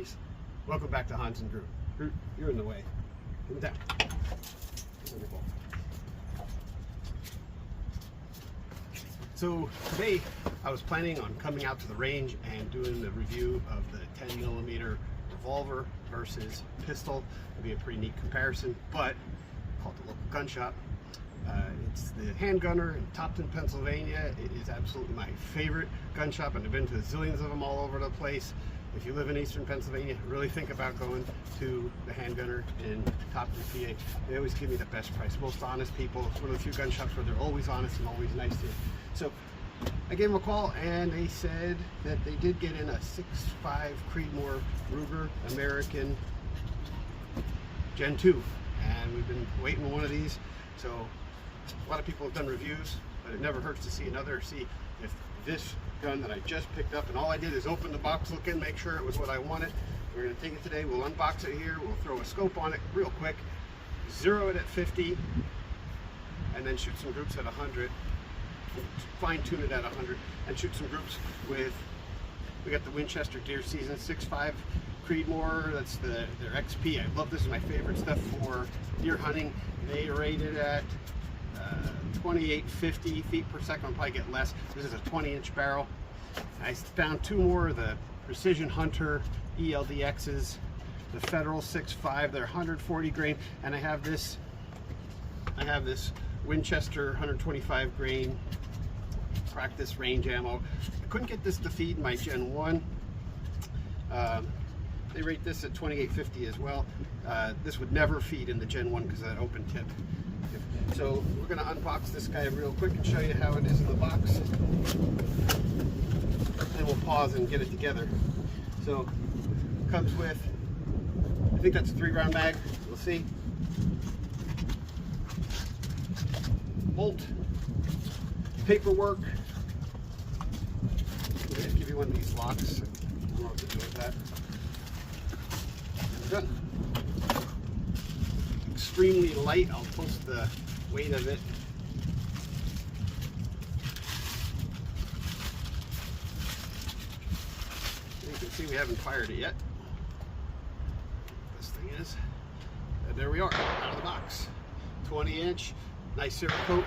buddies. Welcome back to Hans and Groot. Groot, you're in the way. Come down. Wonderful. So today I was planning on coming out to the range and doing the review of the 10mm revolver versus pistol. It'd be a pretty neat comparison, but called the local gun shop. It's the Handgunner in Topton, Pennsylvania. It is absolutely my favorite gun shop, and I've been to zillions of them all over the place. If you live in eastern Pennsylvania, really think about going to the Handgunner in Topton, PA. They always give me the best price, most honest people. It's one of the few gun shops where they're always honest and always nice to you. So I gave them a call, and they said that they did get in a 6.5 Creedmoor Ruger American Gen 2, and we've been waiting on one of these. So a lot of people have done reviews, but it never hurts to see another, see if this gun that I just picked up, and all I did is open the box, look in, make sure it was what I wanted. We're going to take it today, we'll unbox it here, we'll throw a scope on it real quick, zero it at 50, and then shoot some groups at 100, fine tune it at 100, and shoot some groups with, we got the Winchester Deer Season 6.5 Creedmoor, that's their XP. I love this, is my favorite stuff for deer hunting. They rated at 2850 feet per second. I'll probably get less. This is a 20-inch barrel. I found two more of the Precision Hunter ELDXs, the Federal 6.5. They're 140 grain, and I have this Winchester 125 grain practice range ammo. I couldn't get this to feed my Gen 1. They rate this at 2850 as well. This would never feed in the Gen 1 because of that open tip. So we're going to unbox this guy real quick and show you how it is in the box. And we'll pause and get it together. So it comes with, I think that's a 3-round mag. We'll see. Bolt, paperwork. I'm going to give you one of these locks. I don't know what to do with that. Done. Extremely light. I'll post the weight of it. You can see we haven't fired it yet. This thing is. And there we are, out of the box. 20-inch, nice Cerakote.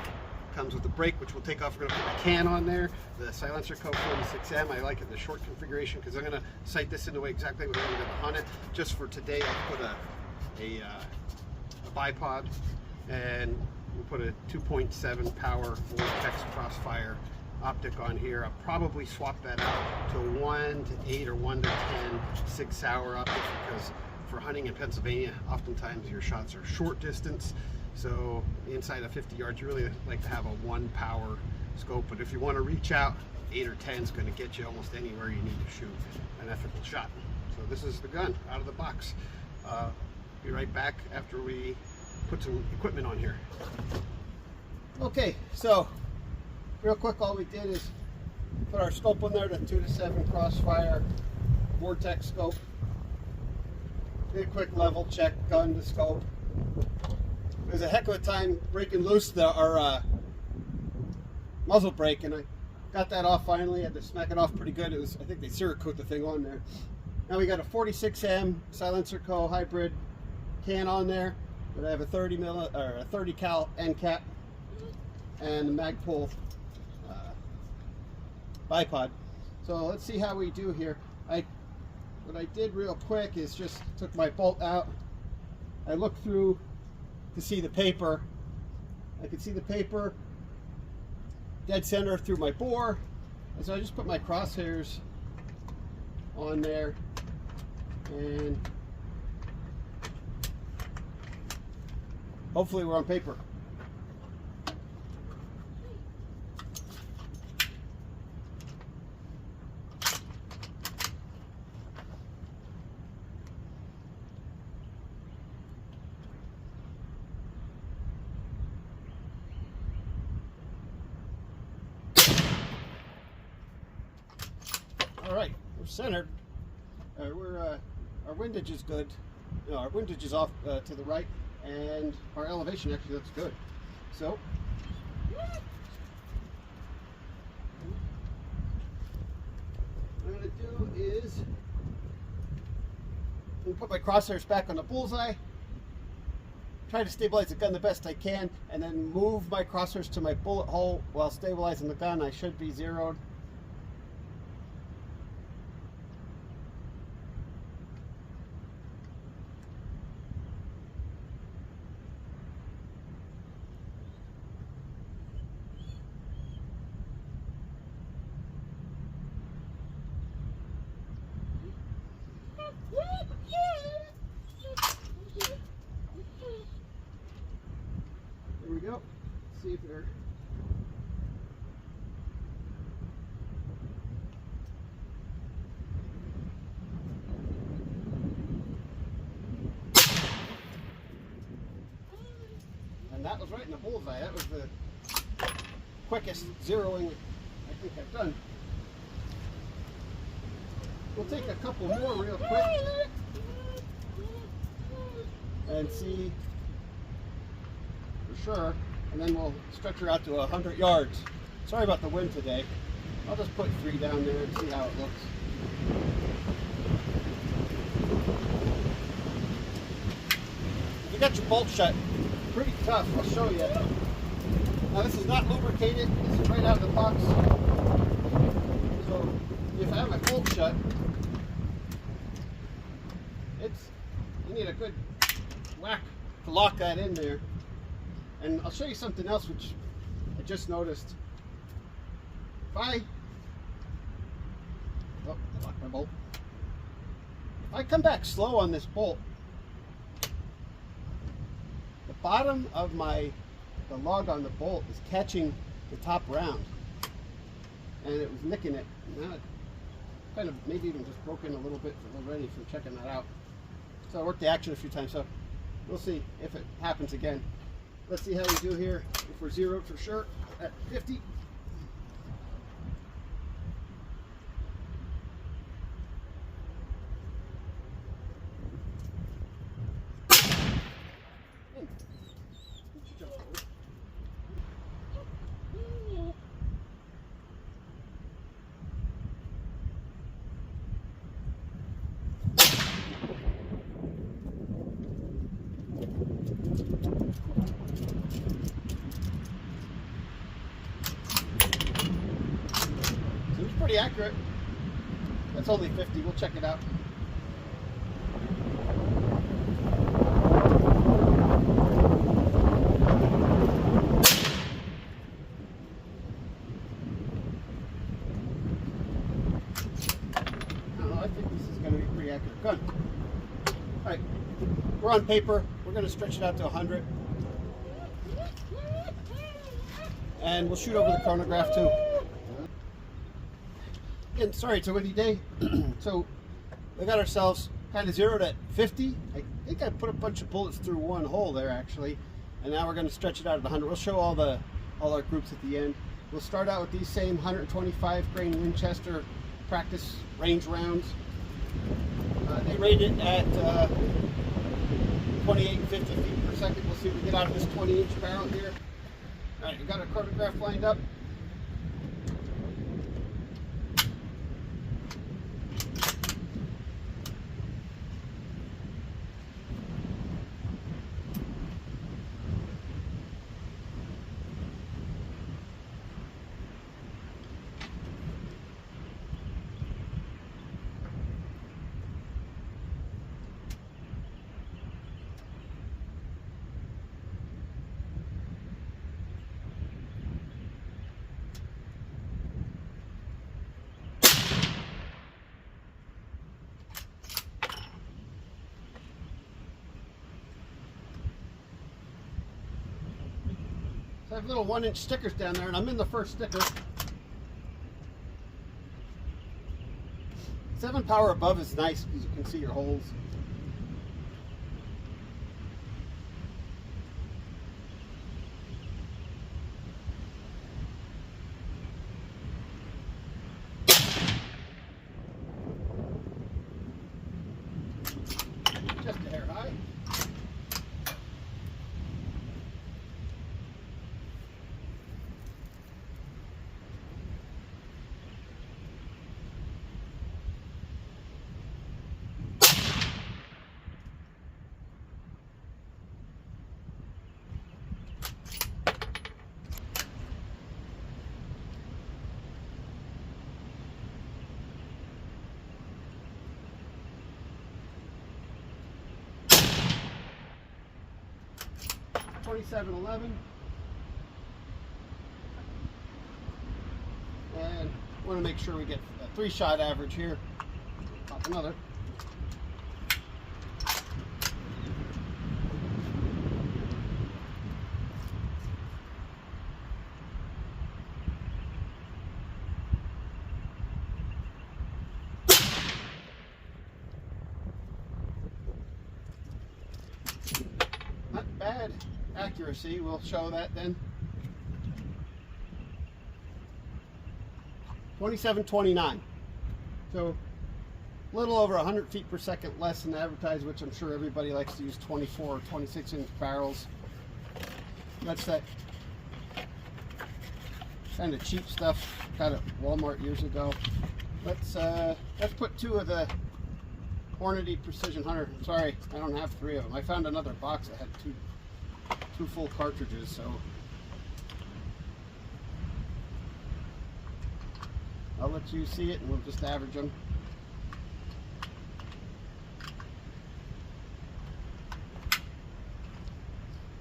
Comes with the brake, which we'll take off. We're going to put the can on there. The silencer coat 46M. I like it in the short configuration because I'm going to sight this in the way exactly what I'm going to hunt it. Just for today, I'll put a bipod, and we'll put a 2.7 power Vortex Crossfire optic on here. I'll probably swap that out to a 1 to 8 or 1 to 10 6-hour optic, because for hunting in Pennsylvania, oftentimes your shots are short distance. So inside of 50 yards, you really like to have a 1 power scope. But if you want to reach out, 8 or 10 is going to get you almost anywhere you need to shoot an ethical shot. So this is the gun out of the box. Be right back after we put some equipment on here. Okay, so real quick, all we did is put our scope on there, the 2 to 7 Crossfire Vortex scope. Did a quick level check, gun to scope. It was a heck of a time breaking loose our muzzle brake, and I got that off finally. I had to smack it off pretty good. It was, I think they Cerakote the thing on there. Now we got a 46M silencer co hybrid can on there, but I have a 30 cal end cap and the Magpul bipod. So let's see how we do here. What I did real quick is just took my bolt out. I looked through to see the paper. I could see the paper dead center through my bore, and so I just put my crosshairs on there, and hopefully we're on paper. All right, we're centered. Our windage is good. No, our windage is off to the right, and our elevation actually looks good. So, what I'm going to do is I'm gonna put my crosshairs back on the bullseye, try to stabilize the gun the best I can, and then move my crosshairs to my bullet hole while stabilizing the gun. I should be zeroed. There we go. Let's see if they're... And that was right in the bullseye. That was the quickest zeroing I think I've done. We'll take a couple more real quick and see for sure, and then we'll stretch her out to 100 yards. Sorry about the wind today. I'll just put 3 down there and see how it looks. If you got your bolt shut, pretty tough. I'll show you. Now this is not lubricated. This is right out of the box. So if I have my bolt shut, you need a good whack to lock that in there. And I'll show you something else which I just noticed. If I locked my bolt. If I come back slow on this bolt, the bottom of the lug on the bolt is catching the top round, and it was nicking it. Now it kind of maybe even just broke in a little bit already from checking that out. So I worked the action a few times, so we'll see if it happens again. Let's see how we do here. If we're zeroed for sure at 50. Seems pretty accurate. That's only 50. We'll check it out. I think this is going to be a pretty accurate gun. All right, we're on paper. We're going to stretch it out to 100. And we'll shoot over the chronograph too. Again, sorry, it's a windy day. So we got ourselves kind of zeroed at 50. I think I put a bunch of bullets through one hole there actually. And now we're going to stretch it out at 100. We'll show all our groups at the end. We'll start out with these same 125 grain Winchester practice range rounds. They rate it at 28 and 50 feet per second. We'll see if we get out of this 20-inch barrel here. All right, we've got our chronograph lined up. I have little 1-inch stickers down there, and I'm in the first sticker. 7 power above is nice because you can see your holes. Just a hair high. 2711. And want to make sure we get a 3-shot average here. Pop another. Not bad accuracy, we'll show that then. 2729. So a little over 100 feet per second less than advertised, which I'm sure everybody likes to use 24 or 26 inch barrels. That's that kind of cheap stuff got at Walmart years ago. Let's put 2 of the Hornady Precision Hunter. Sorry, I don't have 3 of them. I found another box that had two full cartridges, so I'll let you see it and we'll just average them.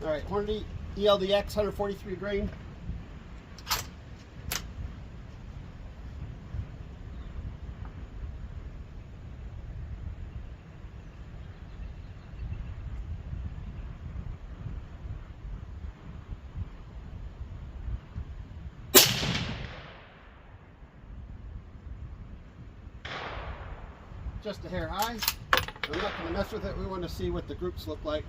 All right, Hornady ELDX 143 grain. Just a hair high. I'm not going to mess with it. We want to see what the groups look like.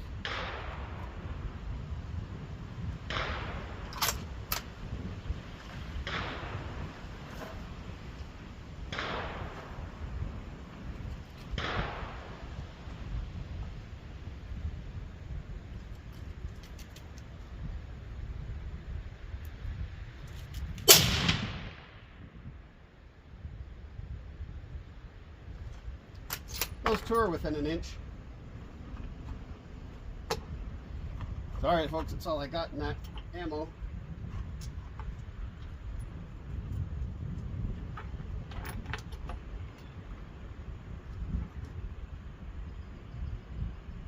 Those 2 are within an inch. Sorry folks, that's all I got in that ammo.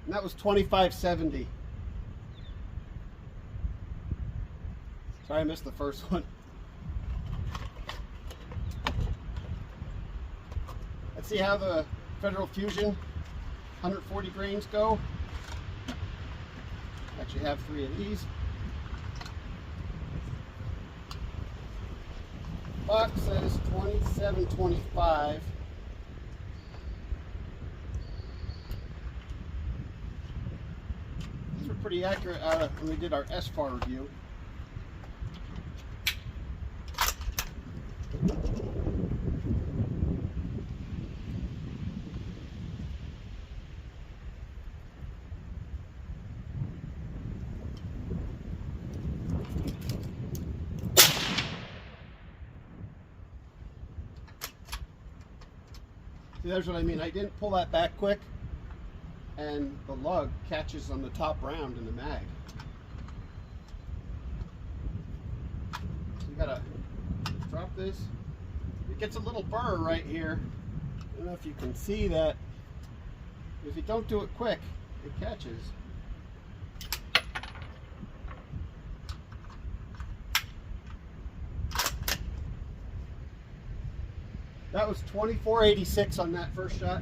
And that was 2570. Sorry I missed the first one. Let's see how the Federal Fusion 140 grains go. Actually have 3 of these. Box says 2725. These were pretty accurate out of when we did our SFAR review. See, there's what I mean. I didn't pull that back quick, and the lug catches on the top round in the mag. So you gotta drop this. It gets a little burr right here. I don't know if you can see that. If you don't do it quick, it catches. That was 2486 on that first shot.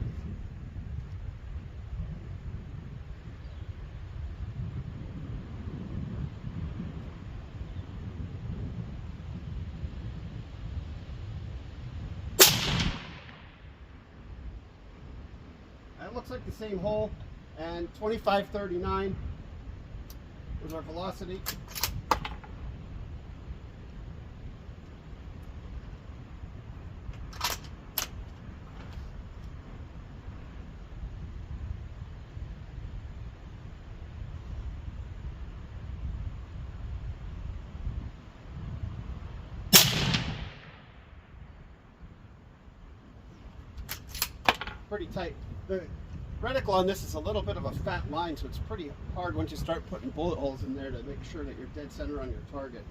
That looks like the same hole. And 2539 was our velocity. Pretty tight. The reticle on this is a little bit of a fat line, so it's pretty hard once you start putting bullet holes in there to make sure that you're dead center on your target.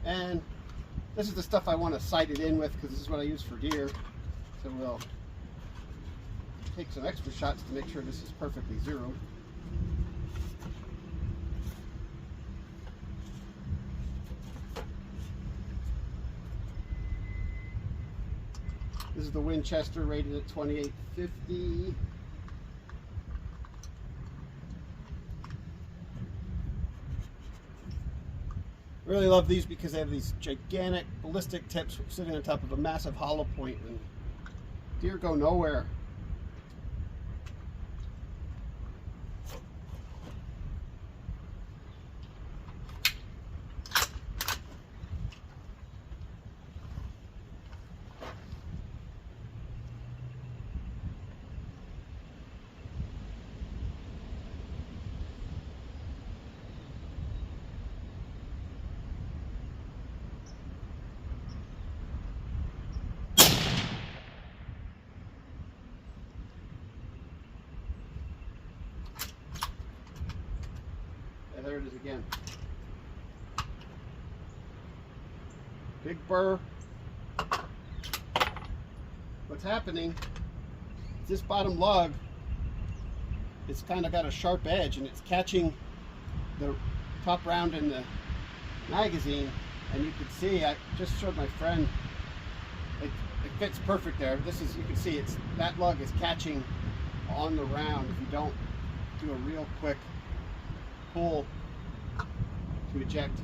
And this is the stuff I want to sight it in with because this is what I use for deer. So we'll take some extra shots to make sure this is perfectly zeroed. This is the Winchester rated at 2850. Really love these because they have these gigantic ballistic tips sitting on top of a massive hollow point, and deer go nowhere. And there it is again. Big burr. What's happening is this bottom lug, it's kind of got a sharp edge and it's catching the top round in the magazine, and you can see, I just showed my friend, it fits perfect there. This is, you can see it's, that lug is catching on the round if you don't do a real quick pull to eject.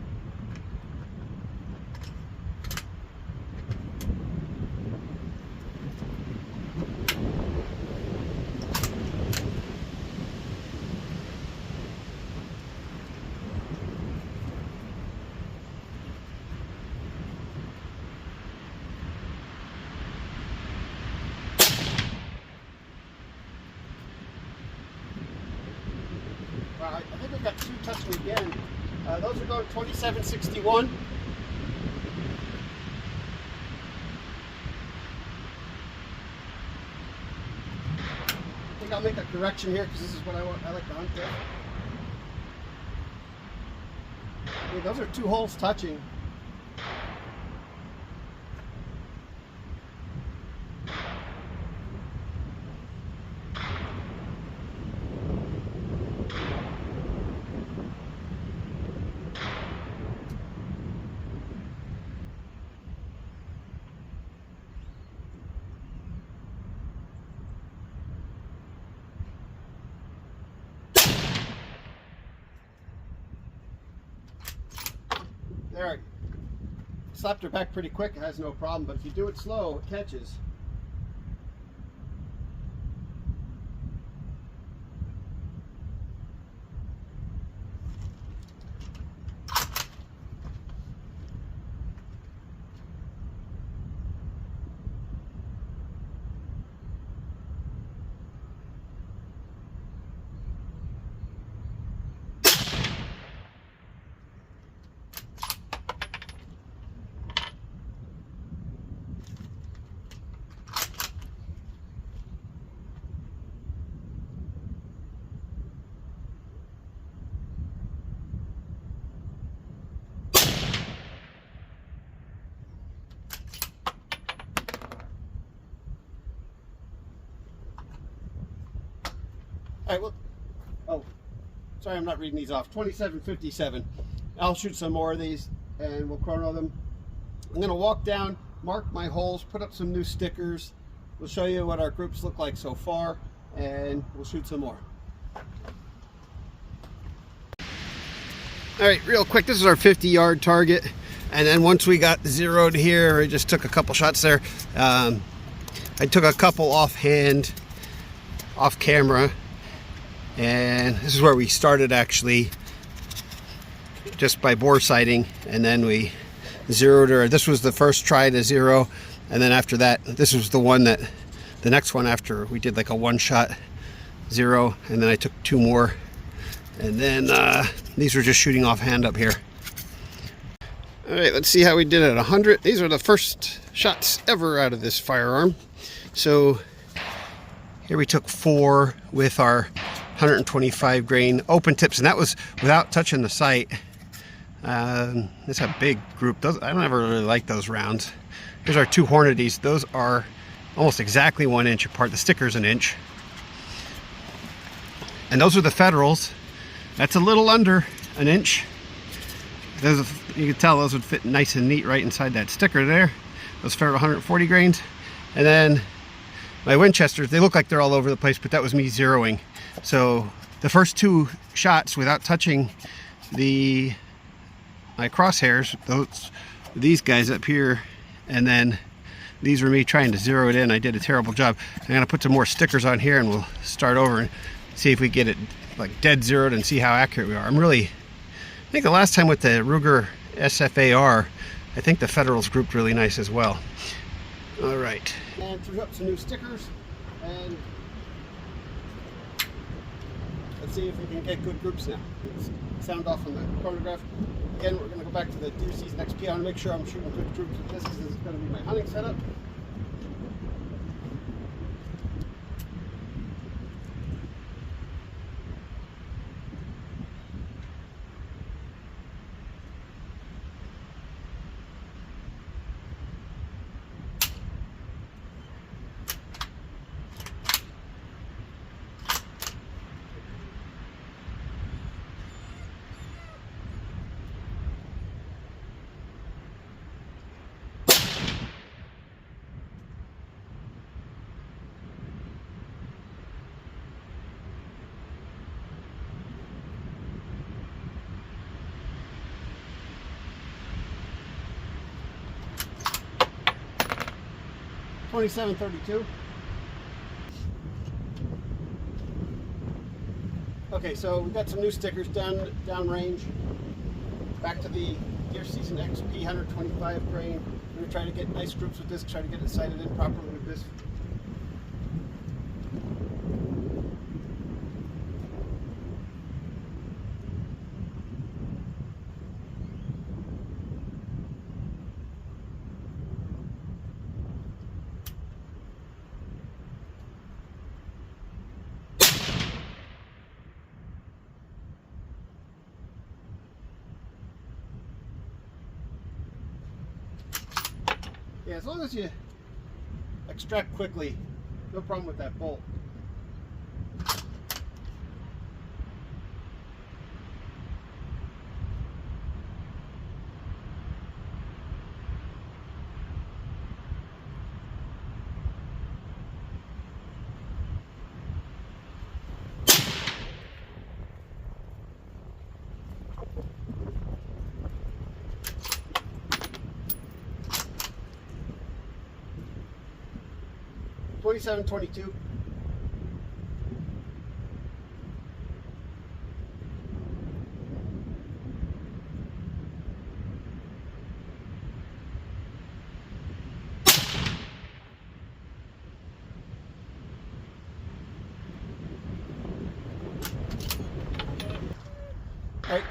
I think we've got two touching again. Those are going 2761. I think I'll make a correction here because this is what I want. I like to hunt with. Okay, those are two holes touching. There, I slapped her back pretty quick, it has no problem, but if you do it slow, it catches. All right, well, oh, sorry, I'm not reading these off. 2757. I'll shoot some more of these and we'll chrono them. I'm going to walk down, mark my holes, put up some new stickers. We'll show you what our groups look like so far, and we'll shoot some more. All right, real quick, this is our 50-yard target. And then once we got zeroed here, I just took a couple shots there. I took a couple offhand, off camera. And this is where we started, actually, just by bore sighting, and then we zeroed her. This was the first try to zero, and then after that, this was the one that, the next one after we did like a one-shot zero, and then I took two more, and then these were just shooting offhand up here. All right, let's see how we did at 100. These are the first shots ever out of this firearm. So here we took 4 with our 125 grain open tips, and that was without touching the sight. It's a big group. Those, I don't ever really like those rounds. Here's our 2 Hornadies. Those are almost exactly 1 inch apart. The sticker's 1 inch. And those are the Federals. That's a little under 1 inch. Those, you can tell those would fit nice and neat right inside that sticker there. Those Federal 140 grains. And then my Winchesters, they look like they're all over the place, but that was me zeroing. So the first two shots without touching my crosshairs, these guys up here, and then these were me trying to zero it in. I did a terrible job. I'm gonna put some more stickers on here and we'll start over and see if we get it like dead zeroed and see how accurate we are. I think the last time with the Ruger SFAR, I think the Federals grouped really nice as well. All right. And threw up some new stickers, and let's see if we can get good groups now. Sound off on the chronograph. Again, we're going to go back to the deer season XP. I want to make sure I'm shooting good groups with this because this is going to be my hunting setup. .27-32. Okay, so we've got some new stickers down range. Back to the deer season XP 125 grain. We're gonna try to get nice groups with this, try to get it sighted in properly with this. Yeah, as long as you extract quickly, no problem with that bolt. .27-22. Alright,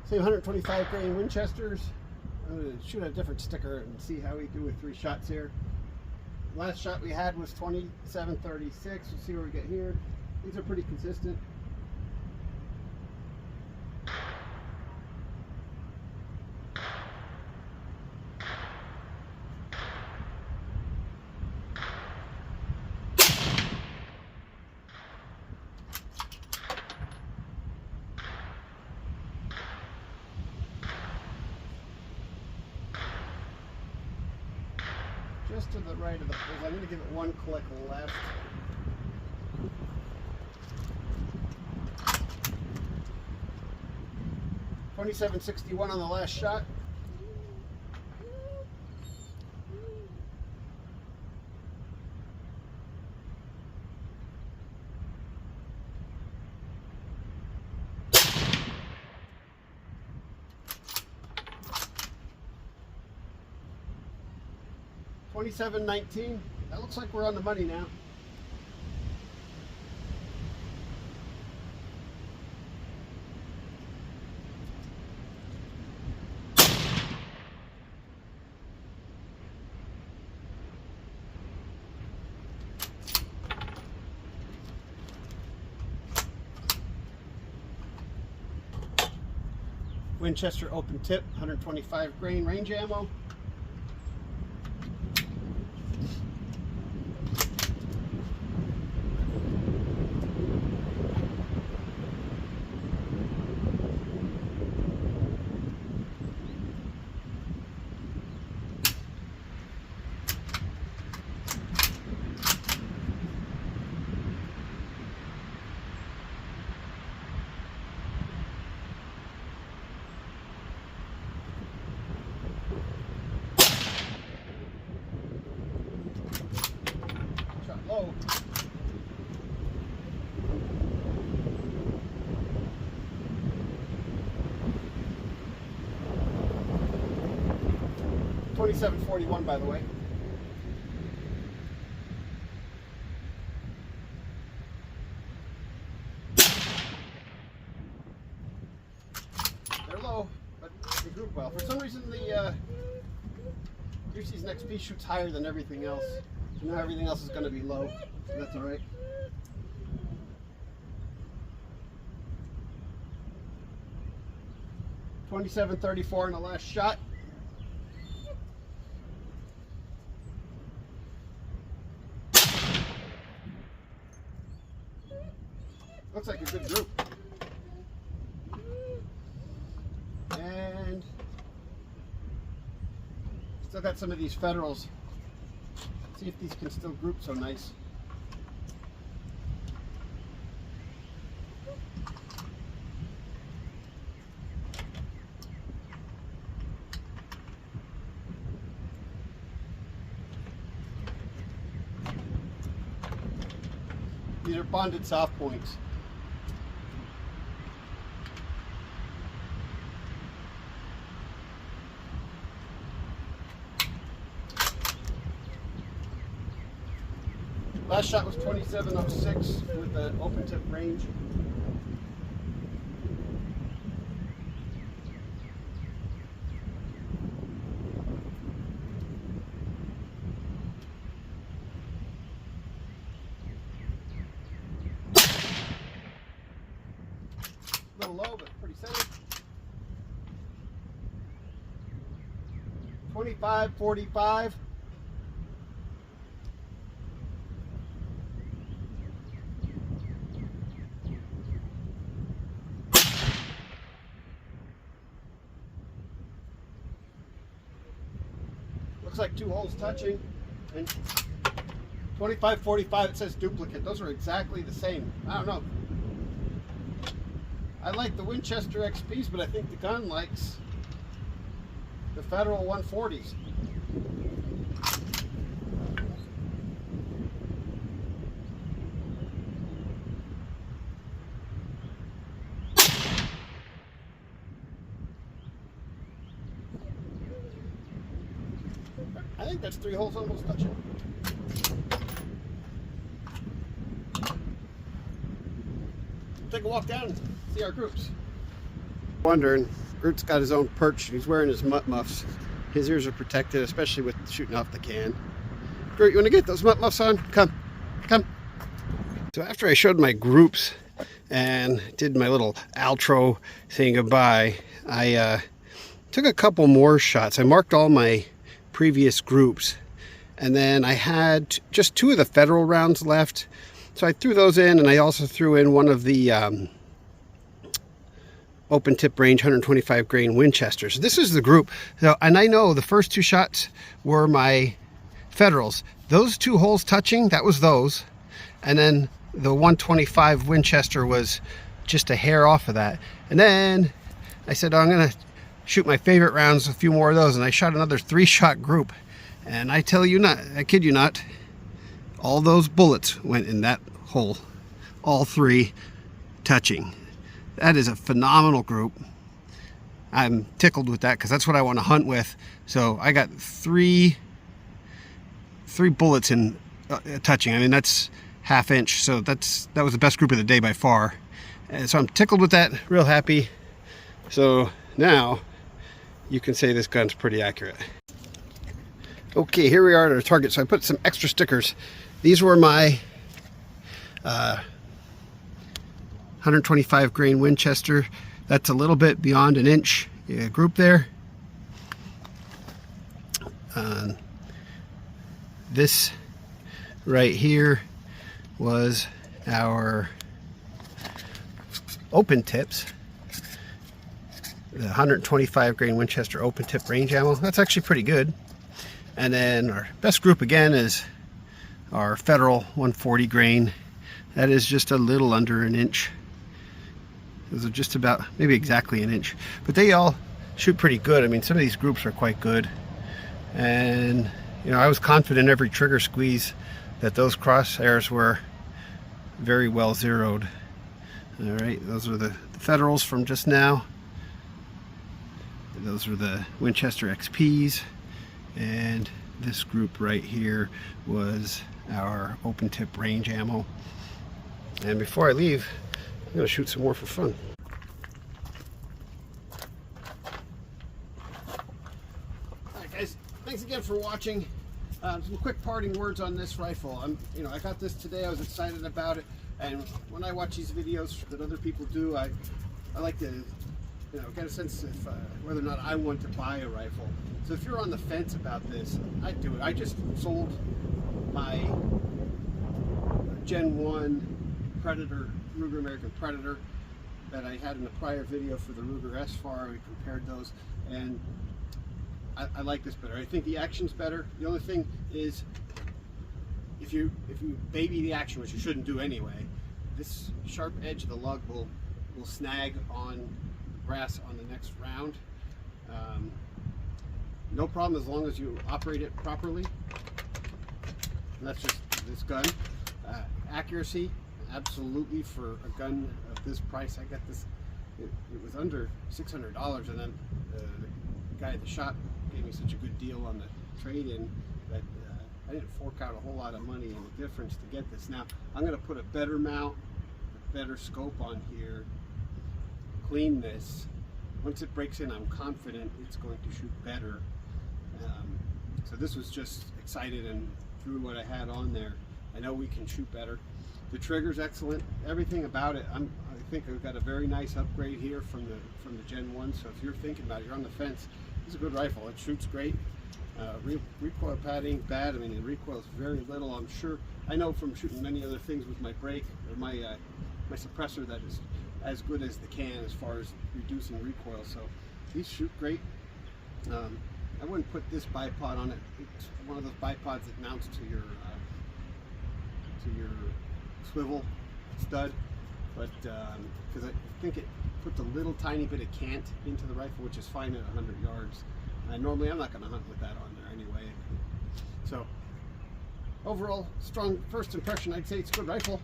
same 125 grain Winchesters. I'm going to shoot a different sticker and see how we do with 3 shots here. Last shot we had was 27-36. We'll see where we get here. These are pretty consistent. Just to the right of the bullseye. I'm going to give it one click left. .27-61 on the last shot. .27-19. That looks like we're on the money now. Winchester open tip, 125 grain range ammo. 2741, by the way. They're low, but they group well. For some reason, the Juicy's next piece shoots higher than everything else. So now everything else is going to be low. So that's all right. .2734 in the last shot. Looks like a good group. And still got some of these Federals. See if these can still group so nice. These are bonded soft points. Last shot was 2706 with the open tip range. A little low, but pretty safe. 2545. Looks like two holes touching, and 2545, it says duplicate. Those are exactly the same. I don't know. I like the Winchester XPs, but I think the gun likes the Federal 140s. I think that's three holes almost touching. Take a walk down and see our groups. Wondering, Groot's got his own perch. He's wearing his mutt muffs. His ears are protected, especially with shooting off the can. Groot, you want to get those mutt muffs on? Come, come. So after I showed my groups and did my little outro saying goodbye, I took a couple more shots. I marked all my previous groups, and then I had just two of the Federal rounds left, so I threw those in, and I also threw in one of the open tip range 125 grain Winchesters. This is the group. So, and I know the first two shots were my Federals. Those two holes touching, that was those, and then the 125 Winchester was just a hair off of that. And then I said, oh, I'm gonna shoot my favorite rounds, a few more of those, and I shot another 3-shot group, and I tell you not, I kid you not, all those bullets went in that hole, all three touching. That is a phenomenal group. I'm tickled with that because that's what I want to hunt with. So I got three bullets in touching. I mean, that's ½ inch, so that was the best group of the day by far. And so I'm tickled with that, real happy. So now you can say this gun's pretty accurate. Okay, here we are at our target. So I put some extra stickers. These were my 125 grain Winchester. That's a little bit beyond an inch group there. This right here was our open tips. The 125 grain Winchester open tip range ammo. That's actually pretty good. And then our best group again is our Federal 140 grain. That is just a little under an inch. Those are just about, maybe exactly an inch. But they all shoot pretty good. I mean, some of these groups are quite good. And, you know, I was confident every trigger squeeze that those crosshairs were very well zeroed. All right, those are the Federals from just now. Those are the Winchester XPs. and this group right here was our open tip range ammo. And before I leave, I'm going to shoot some more for fun. Alright guys, thanks again for watching. Some quick parting words on this rifle. I got this today. I was excited about it, and when I watch these videos that other people do, I like to, get a sense of whether or not I want to buy a rifle. So if you're on the fence about this, I'd do it. I just sold my Gen 1 Predator, Ruger American Predator, that I had in a prior video for the Ruger S-Far. We compared those, and I like this better. I think the action's better. The only thing is, if you baby the action, which you shouldn't do anyway, this sharp edge of the lug will snag on brass on the next round. No problem as long as you operate it properly. And that's just this gun. Accuracy, absolutely, for a gun of this price. I got this, it was under $600, and then the guy at the shop gave me such a good deal on the trade-in that I didn't fork out a whole lot of money in the difference to get this. Now I'm going to put a better mount, a better scope on here, clean this. Once it breaks in, I'm confident it's going to shoot better. So this was just excited and threw what I had on there. I know we can shoot better. The trigger's excellent. Everything about it. I think I've got a very nice upgrade here from the Gen 1. So if you're thinking about it, you're on the fence, it's a good rifle. It shoots great. Recoil pad ain't bad. I mean, the recoil is very little. I'm sure. I know from shooting many other things with my brake or my suppressor that is as good as the can as far as reducing recoil. So these shoot great. I wouldn't put this bipod on it. It's one of those bipods that mounts to your swivel stud, but because I think it puts a little tiny bit of cant into the rifle, which is fine at 100 yards. Normally I'm not going to hunt with that on there anyway. So overall, strong first impression. I'd say it's a good rifle.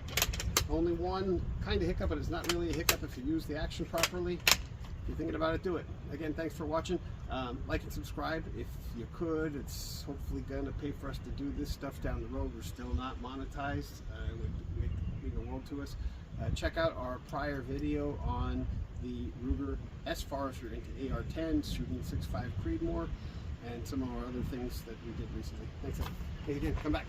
Only one kind of hiccup, but it's not really a hiccup if you use the action properly. If you're thinking about it, do it. Again, thanks for watching. Like and subscribe if you could. It's hopefully going to pay for us to do this stuff down the road. We're still not monetized. It would mean the world to us. Check out our prior video on the Ruger S-Far if you're into AR-10s, shooting 6.5 Creedmoor, and some of our other things that we did recently. Thanks again. Come back.